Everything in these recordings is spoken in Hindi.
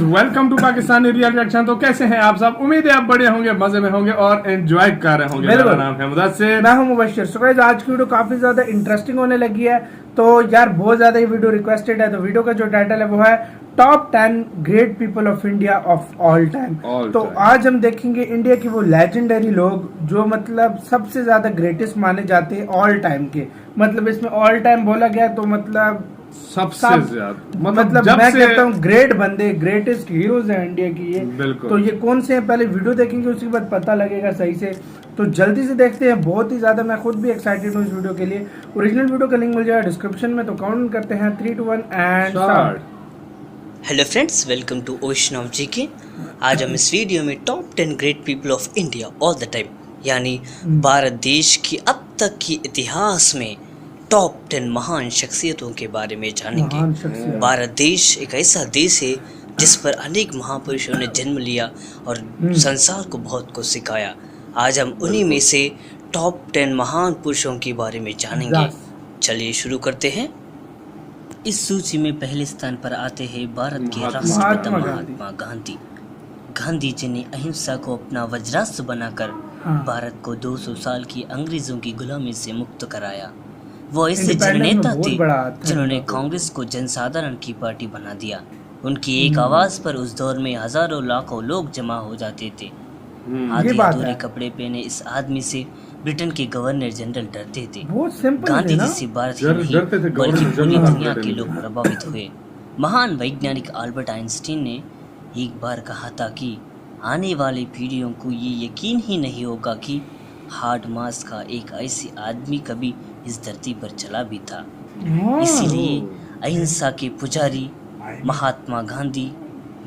Welcome to Pakistani real reaction. तो कैसे हैं आप सब? उम्मीद है आप बढ़िया होंगे, मजे में होंगे और एंजॉय कर रहे होंगे। मेरा नाम है मुदस्सिर, मैं हूं मुबश्शिर। सो गाइस, आज की वीडियो काफी ज्यादा इंटरेस्टिंग होने लगी है। तो यार बहुत ज्यादा ये वीडियो रिक्वेस्टेड है। तो वीडियो का जो टाइटल है वो है top 10 great people of India of all time. तो आज हम देखेंगे इंडिया की वो लेजेंडरी लोग जो मतलब सबसे ज्यादा ग्रेटेस्ट माने जाते हैं ऑल टाइम के। मतलब इसमें ऑल टाइम बोला गया तो मतलब सबसे ज्यादा मतलब मैं कहता हूँ ग्रेट बंदे, ग्रेटेस्ट हीरोज हैं इंडिया की ये। बिल्कुल। तो ये कौन से हैं पहले वीडियो देखेंगे, उसके बाद पता लगेगा सही से। तो जल्दी से देखते हैं। बहुत ही ज्यादा मैं खुद भी एक्साइटेड हूँ इस वीडियो के लिए। ओरिजिनल वीडियो का लिंक मिल जाएगा डिस्क्रिप्शन में। तो काउंट करते हैं 3, 2, 1 and start. Hello friends, welcome to ocean of GK. आज हम इस वीडियो में top 10 great people of India all the time यानी भारत देश की अब तक की इतिहास में टॉप 10 महान शख्सियतों के बारे में जानेंगे। भारत देश एक ऐसा देश है जिस पर अनेक महापुरुषों ने जन्म लिया और संसार को बहुत कुछ सिखाया। आज हम उन्हीं में से टॉप 10 महान पुरुषों के बारे में जानेंगे। चलिए शुरू करते हैं। इस सूची में पहले स्थान पर आते हैं भारत के राष्ट्रपिता महात्मा गांधी। गांधी जी ने अहिंसा को अपना वज्रास्त्र बनाकर भारत को 200 साल की अंग्रेजों की गुलामी से मुक्त कराया। वो ऐसे जननेता थे जिन्होंने कांग्रेस को जनसाधारण की पार्टी बना दिया। उनकी एक आवाज पर उस दौर में हजारों लाखों लोग जमा हो जाते थे। आधे अधूरे कपड़े पहने इस आदमी से ब्रिटेन के गवर्नर जनरल डरते थे। गांधी जी से भारत ही नहीं बल्कि पूरी दुनिया के लोग प्रभावित हुए। महान वैज्ञानिक अल्बर्ट आइंस्टीन ने एक बार कहा था कि आने वाली पीढ़ियों को ये यकीन ही नहीं होगा कि हार्ड मास का एक ऐसी आदमी कभी इस धरती पर चला भी था। इसीलिए अहिंसा के पुजारी महात्मा गांधी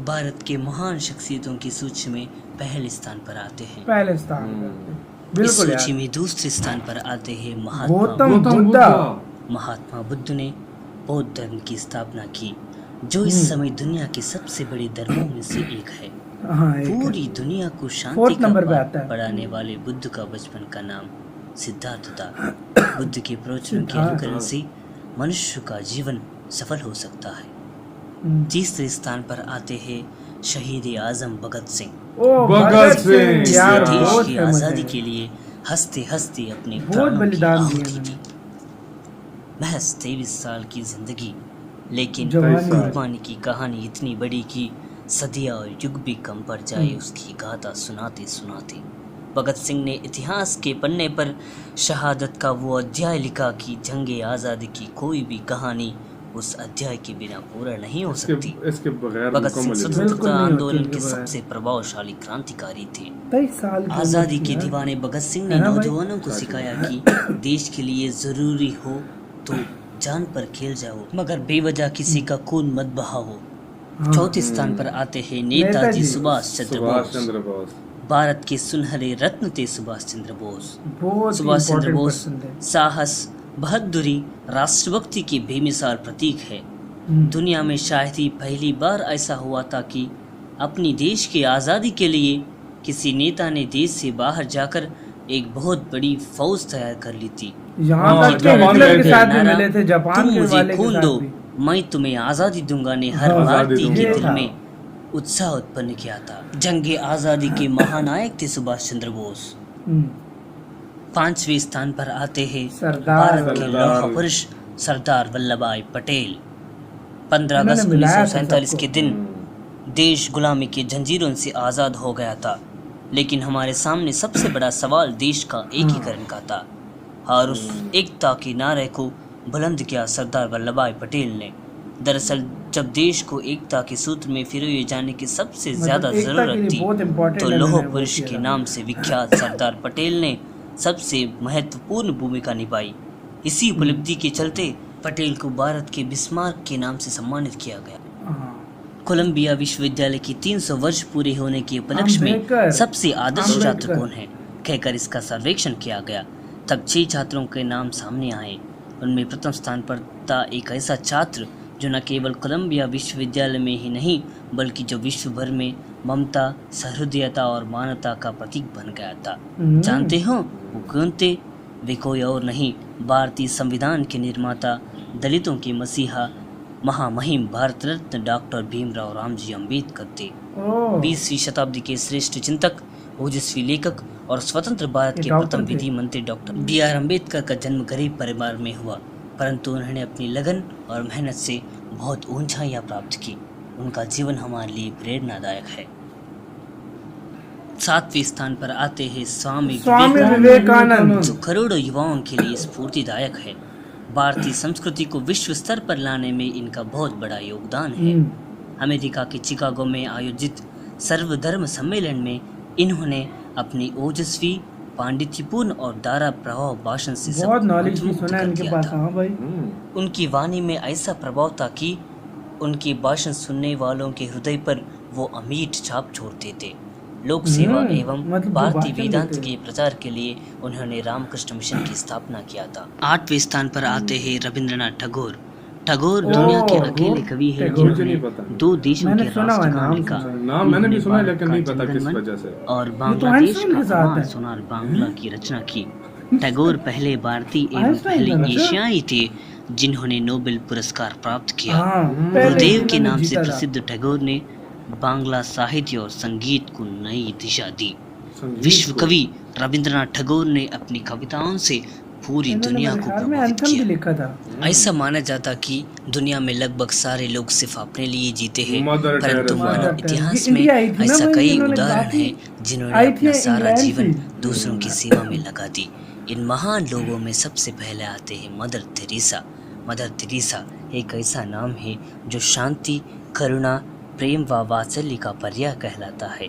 भारत के महान शख्सियतों की सूची में पहले स्थान पर आते हैं। पहले स्थान इस सूची में दूसरे स्थान पर आते हैं महात्मा बुद्ध ने बौद्ध धर्म की स्थापना की, जो इस समय दुनिया के सबसे बड़े धर्मों में से एक है। पूरी दुनिया को शांति का पाठ पढ़ाने वाले बुद्ध का बचपन का नाम सिद्धार्थ था। बुद्ध के प्रवचनों के अनुकरण से मनुष्य का जीवन सफल हो सकता है। तीसरे स्थान पर आते हैं शहीद आजम भगत सिंह। देश की आजादी के लिए हंसते हंसते अपने प्राणों की आहुति दी। महज 23 साल की जिंदगी, लेकिन कुर्बानी की कहानी इतनी बड़ी कि सदियां और युग भी कम पड़ जाए उसकी गाथा सुनाते सुनाते। भगत सिंह ने इतिहास के पन्ने पर शहादत का वो अध्याय लिखा कि जंगे आज़ादी की कोई भी कहानी उस अध्याय के बिना पूरा नहीं हो सकती। भगत सिंह स्वतंत्रता आंदोलन के सबसे प्रभावशाली क्रांतिकारी थे। आज़ादी के दीवाने भगत सिंह ने नौजवानों को सिखाया कि देश के लिए जरूरी हो तो जान पर खेल जाओ, मगर बेवजह किसी का खून मत बहाओ। चौथे स्थान पर आते हैं नेताजी सुभाष चंद्र बोस। भारत के सुनहरे रत्न थे सुभाष चंद्र बोस। सुभाष चंद्र बोस साहस, बहादुरी, राष्ट्रभक्ति के बेमिसाल प्रतीक है। दुनिया में शायद ही पहली बार ऐसा हुआ था कि अपनी देश की आज़ादी के लिए किसी नेता ने देश से बाहर जाकर एक बहुत बड़ी फौज तैयार कर ली थी। तुम मुझे खून दो, मैं तुम्हें आज़ादी दूंगा ने हर भारतीय के दिल में उत्साह उत्पन्न किया था। जंगे आज़ादी के महानायक थे सुभाष चंद्र बोस। 5वें स्थान पर आते हैं भारत के लौह पुरुष सरदार वल्लभ भाई पटेल। 15 अगस्त 1947 के दिन देश गुलामी की जंजीरों से आज़ाद हो गया था, लेकिन हमारे सामने सबसे बड़ा सवाल देश का एकीकरण का था और उस एकता के नारे को बुलंद किया सरदार वल्लभ भाई पटेल ने। दरअसल जब देश को एकता के सूत्र में पिरोए जाने की सबसे ज्यादा जरूरत थी तो लौह पुरुष के नाम से विख्यात सरदार पटेल ने सबसे महत्वपूर्ण भूमिका निभाई। इसी उपलब्धि के चलते पटेल को भारत के बिस्मार्क के नाम से सम्मानित किया गया। कोलंबिया विश्वविद्यालय की 300 वर्ष पूरे होने के उपलक्ष्य में सबसे आदर्श छात्र कौन है कहकर इसका सर्वेक्षण किया गया। तब 6 छात्रों के नाम सामने आए। उनमें प्रथम स्थान पर था एक ऐसा छात्र जो न केवल कोलंबिया विश्वविद्यालय में ही नहीं बल्कि जो विश्व भर में ममता, सहृदयता और मानवता का प्रतीक बन गया था। जानते हो वो कौन थे? वे कोई और नहीं, भारतीय संविधान के निर्माता, दलितों के मसीहा, महामहिम भारत रत्न डॉक्टर भीमराव रामजी अम्बेडकर थे। 20वीं शताब्दी के श्रेष्ठ चिंतक, ओजस्वी लेखक और स्वतंत्र भारत के प्रथम विधि मंत्री डॉक्टर B.R. अम्बेडकर का जन्म गरीब परिवार में हुआ, परंतु उन्होंने अपनी लगन और मेहनत से बहुत ऊंचाइयां प्राप्त की। उनका जीवन हमारे लिए प्रेरणादायक है। 7वें स्थान पर आते हैं स्वामी विवेकानंद, जो करोड़ों युवाओं के लिए स्फूर्तिदायक है। भारतीय संस्कृति को विश्व स्तर पर लाने में इनका बहुत बड़ा योगदान है। अमेरिका के चिकागो में आयोजित सर्वधर्म सम्मेलन में इन्होंने अपनी ओजस्वी, पांडित्यपूर्ण और दारा प्रभाव भाषण से बहुत नॉलेज भी सुना है इनके पास। हाँ भाई, उनकी वाणी में ऐसा प्रभाव था कि उनके भाषण सुनने वालों के हृदय पर वो अमीट छाप छोड़ते थे। लोक सेवा एवं मतलब भारतीय वेदांत के प्रचार के लिए उन्होंने रामकृष्ण मिशन की स्थापना किया था। 8वें स्थान पर आते हैं रविंद्रनाथ टैगोर। टैगोर दुनिया के अकेले कवि हैं जिन्होंने 2 देशों के राष्ट्रगान लिखा। नाम मैंने भी सुना है लेकिन नहीं पता किस वजह से। और बांग्लादेश का महान सोनार बांग्ला की रचना की। टैगोर पहले भारतीय एवं पहले एशियाई थे जिन्होंने नोबेल पुरस्कार प्राप्त किया। गुरुदेव के नाम से प्रसिद्ध टैगोर ने बांग्ला साहित्य और संगीत को नई दिशा दी। विश्व कवि रविंद्रनाथ टैगोर ने अपनी कविताओं से पूरी दुनिया को प्रभावित किया। ऐसा माना जाता कि दुनिया में लगभग सारे लोग सिर्फ अपने लिए जीते हैं, परंतु मानव इतिहास में ऐसा कई उदाहरण हैं जिन्होंने अपना सारा जीवन दूसरों की सेवा में लगा दी। इन महान लोगों में सबसे पहले आते हैं मदर तेरेसा। मदर तेरेसा एक ऐसा नाम है जो शांति, करुणा, प्रेम व वात्सल्य का पर्याय कहलाता है।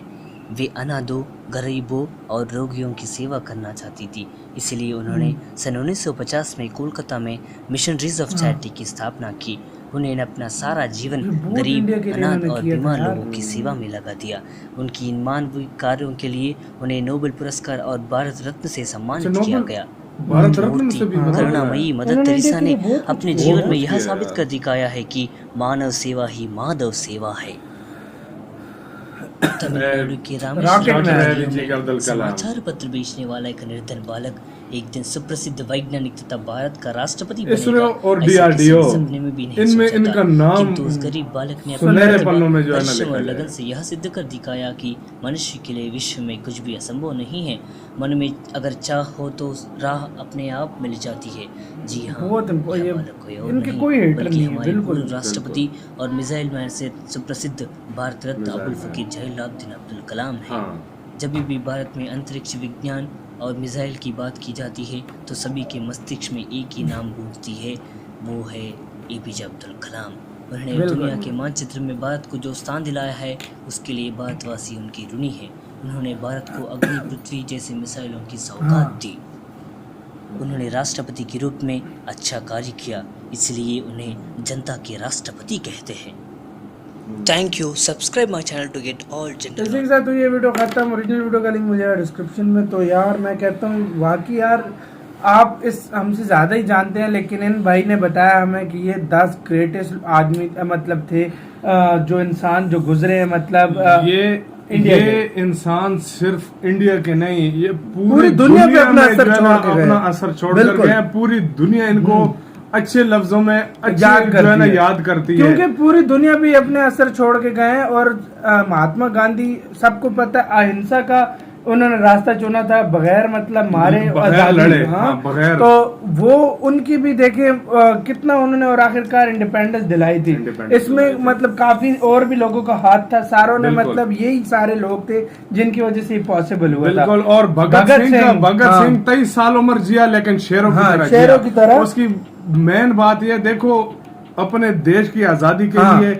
वे अनाथों, गरीबों और रोगियों की सेवा करना चाहती थी, इसलिए उन्होंने सन 1950 में कोलकाता में मिशनरीज ऑफ चैरिटी की स्थापना की। उन्होंने अपना सारा जीवन गरीब, अनाथ और बीमार लोगों की सेवा में लगा दिया। उनकी इन मानवीय कार्यों के लिए उन्हें नोबेल पुरस्कार और भारत रत्न से सम्मानित किया गया। करुणामयी मदर तेरेसा ने अपने जीवन में यह साबित कर दिखाया है कि मानव सेवा ही माधव सेवा है। तमिलनाडु के रामेश्वरम समाचार पत्र बेचने वाला एक निर्धन बालक एक दिन सुप्रसिद्ध वैज्ञानिक तथा भारत का राष्ट्रपति बनेगा, और DRDO सपने में भी नहीं इनमें सोचा इनका था। नाम किंतु उस गरीब बालक ने सुनहरे पन्नों में जो है ना परिश्रम और लिखा लगन से यह सिद्ध कर दिखाया कि मनुष्य के लिए विश्व में कुछ भी असंभव नहीं है। मन में अगर चाह हो तो राह अपने आप मिल जाती है। जी हाँ, इनके कोई हेटर नहीं है, हमारे बिल्कुल पूर्व राष्ट्रपति और मिसाइल मैन से सुप्रसिद्ध भारत रत्न अबुल फकीर जलालुद्दीन अब्दुल कलाम है। जब भी भारत में अंतरिक्ष विज्ञान और मिसाइल की बात की जाती है तो सभी के मस्तिष्क में एक ही नाम गूंजती है, वो है APJ अब्दुल कलाम। उन्होंने दुनिया के मानचित्र में भारत को जो स्थान दिलाया है उसके लिए भारतवासी उनकी ऋणी है। उन्होंने भारत को अग्नि, पृथ्वी जैसे मिसाइलों की सौगात दी। उन्होंने राष्ट्रपति के रूप में अच्छा कार्य किया, इसलिए उन्हें जनता के राष्ट्रपति कहते हैं। Thank you. Subscribe my channel to get all general. इसी के साथ तो ये वीडियो खत्म। ओरिजिनल वीडियो का लिंक मिल जाएगा डिस्क्रिप्शन में। तो यार मैं कहता हूँ वाकई यार आप इस हमसे ज़्यादा ही जानते हैं, लेकिन इन भाई ने बताया हमें कि ये 10 ग्रेटेस्ट आदमी मतलब थे जो इंसान जो गुजरे हैं, मतलब ये इंसान सिर्फ इंडिया के नहीं, ये पूरी दुनिया पे अपना असर छोड़ कर गए। पूरी दुनिया इनको अच्छे लफ्जों में याद करती है, क्योंकि पूरी दुनिया भी अपने असर छोड़ के गए हैं। और महात्मा गांधी सबको पता है अहिंसा का उन्होंने रास्ता चुना था, बगैर मतलब मारे बगैर लड़े। हाँ, बगैर। तो वो उनकी भी देखे कितना उन्होंने और आखिरकार इंडिपेंडेंस दिलाई थी। इसमें मतलब काफी और भी लोगों का हाथ था, सारों ने मतलब यही सारे लोग थे जिनकी वजह से पॉसिबल हुआ था। और भगत सिंह 23 साल उम्र जिया, लेकिन शेरों की तरह। उसकी मेन बात यह देखो, अपने देश की आजादी के लिए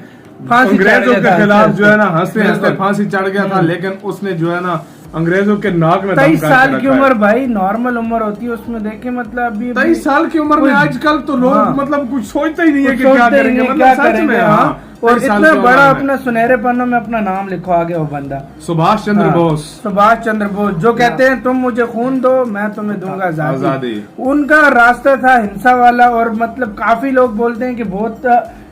अंग्रेजों के खिलाफ जो है ना हंसते हंसते फांसी चढ़ गया था, लेकिन उसने जो है ना अंग्रेजों के नाक में 23 साल की उम्र भाई नॉर्मल उम्र होती है, उसमें देखे मतलब अभी 23 साल की उम्र में आजकल तो लोग मतलब कुछ सोचते ही नहीं है कि क्या करेंगे, मतलब सच में। और इतना बड़ा अपना सुनहरे पन्नों में अपना नाम लिखवा आ गया वो बंदा, सुभाष चंद्र बोस। सुभाष चंद्र बोस जो कहते हैं तुम मुझे खून दो मैं तुम्हें दूंगा आजादी। उनका रास्ता था हिंसा वाला। और मतलब काफी लोग बोलते हैं कि बहुत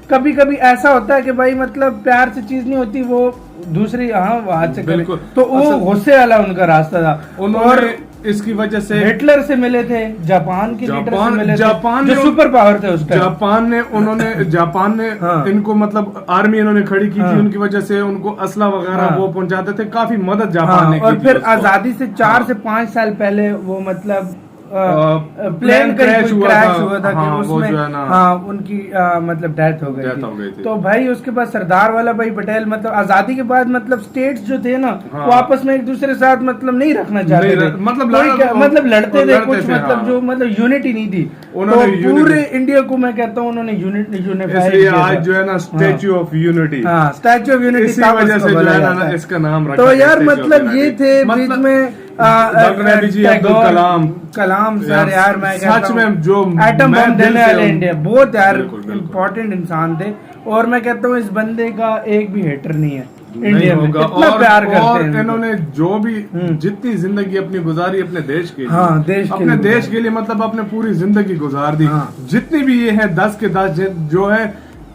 कभी कभी ऐसा होता है कि भाई मतलब प्यार से चीज नहीं होती, वो दूसरी हाथ से करे, तो वो गुस्से वाला उनका रास्ता था। और इसकी वजह से हिटलर से मिले थे, जापान के लीडर से मिले थे, जापान जो सुपर पावर थे उस टाइम। जापान ने हाँ। इनको मतलब आर्मी इन्होंने खड़ी की थी, उनकी वजह से उनको असला वगैरह वो पहुंचाते थे, काफी मदद जापान ने की और थी फिर उसको। आजादी से 4 से 5 साल पहले वो मतलब प्लेन क्रैश हुआ था कि उसमें उनकी मतलब डेथ हो गई थी। तो भाई उसके बाद सरदार वल्लभ भाई पटेल मतलब आजादी के बाद मतलब स्टेट्स जो थे ना वो आपस में एक दूसरे के साथ मतलब नहीं रखना चाहते थे, मतलब लड़ते थे कुछ, मतलब जो मतलब यूनिटी नहीं थी। तो पूरे इंडिया को मैं कहता हूँ उन्होंने यूनिफाई आज जो है ना statue of unity, statue of unity इसी वजह से जो है ना इसका नाम रखा। तो यार मतलब ये थे बीच में doctor APJ Abdul Kalam sir, यार मैं सच में जो एटम बम देने वाले इंडिया बहुत यार इम्पोर्टेंट इंसान थे। और मैं कहता हूँ इस बंदे का एक भी हेटर नहीं है इंडिया में, इतना प्यार करते हैं। इन्होंने जो भी जितनी जिंदगी अपनी गुजारी अपने देश के लिए, अपने देश के लिए मतलब अपने पूरी जिंदगी गुजार दी। जितनी भी ये है 10 के 10 जो है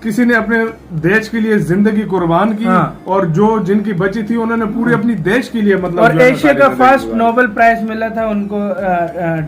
किसी ने अपने देश के लिए जिंदगी कुर्बान की, और जो जिनकी बची थी उन्होंने पूरी अपनी देश के लिए मतलब। और एशिया का फर्स्ट नोबेल प्राइज मिला था उनको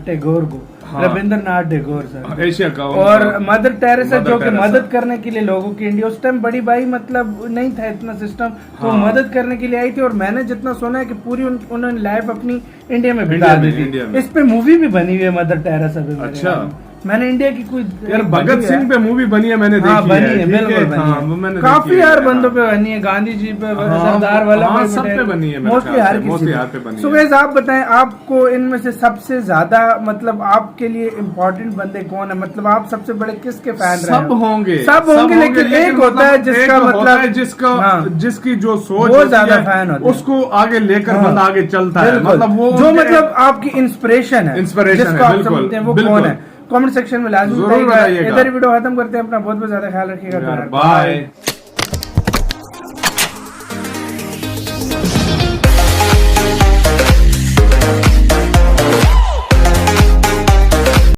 टैगोर को, रविंद्रनाथ टैगोर सर, एशिया का। और मदर टेरेसा जो कि मदद करने के लिए लोगों की, इंडिया उस टाइम बड़ी भाई मतलब नहीं था इतना सिस्टम, तो मदद करने के लिए आई थी। और मैंने जितना सुना है कि पूरी उन्होंने लाइफ अपनी इंडिया में बिता दी थी। इस पे मूवी भी बनी हुई है मदर टेरेसा पे। अच्छा, मैंने इंडिया की कोई यार भगत सिंह पे मूवी बनी है, मैंने देखी बनी है, बिल्कुल बनी है, काफी यार बंदों पे बनी है, गांधी जी पे, सरदार वल्लभ भाई सब पे बनी है, मोस्टली हर किसी पे बनी है। सो गाइस आप बताएं आपको इनमें से सबसे ज्यादा मतलब आपके लिए इम्पोर्टेंट बंदे कौन है, मतलब आप सबसे बड़े किसके फैन रहे? सब होंगे लेकिन एक होता है जिसका मतलब जिसकी जो सोच बहुत ज्यादा फैन होता है, उसको आगे लेकर बंदा आगे चलता है, मतलब वो जो मतलब आपकी इंस्पिरेशन है, वो कौन है? कमेंट सेक्शन में लाजमी बताइएगा। इधर वीडियो खत्म करते हैं, अपना बहुत बहुत ज्यादा ख्याल रखिएगा, बाय।